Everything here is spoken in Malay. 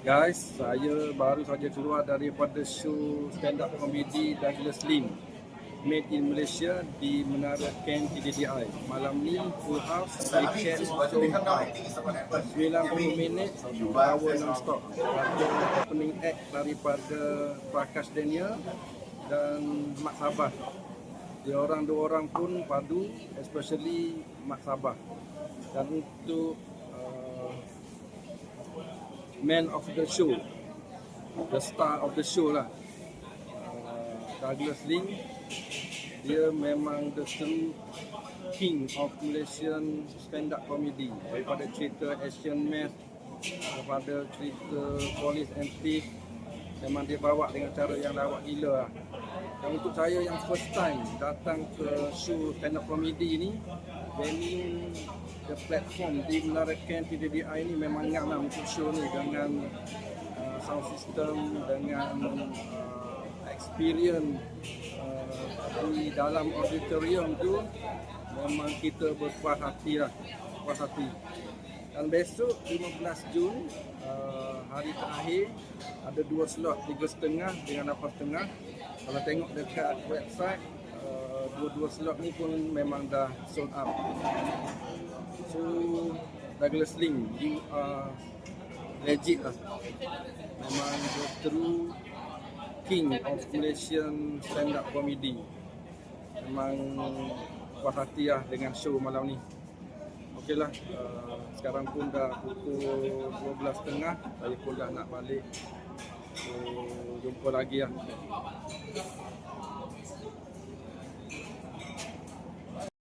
Guys, saya baru saja keluar daripada show stand up comedy Douglas Lim made in Malaysia di Menara Ken TDDI. Malam ni full house, weekend sold out. 90 minit, 2 hour non-stop. Ada opening act daripada Prakash Daniel dan Mak Sabah. Dia orang dua orang pun padu, especially Mak Sabah. Dan untuk man of the show, the star of the show lah, Douglas Lim. Dia memang the true king of Malaysian stand-up comedy. Daripada cerita Asian Math, daripada cerita Police and Thief, memang dia bawa dengan cara yang lawak gila lah. Dan untuk saya yang first time datang ke show stand-up comedy ni, venue, the platform di Menara Ken TDDI ni memang ngam lah untuk show ni, dengan sound system, dengan experience di dalam auditorium tu, memang kita berpuas hati lah, puas hati. Dan besok 15 Jun, hari terakhir, ada 2 slot, 3.30 dengan 8.30. Kalau tengok dekat website, dua-dua slot ni pun memang dah sold out. So Douglas Lim, you are legit lah. Memang the true king of Malaysian stand-up comedy. Memang puas hati lah dengan show malam ni. Okey lah, sekarang pun dah pukul 12.30, saya pun dah nak balik. So jumpa lagi lah.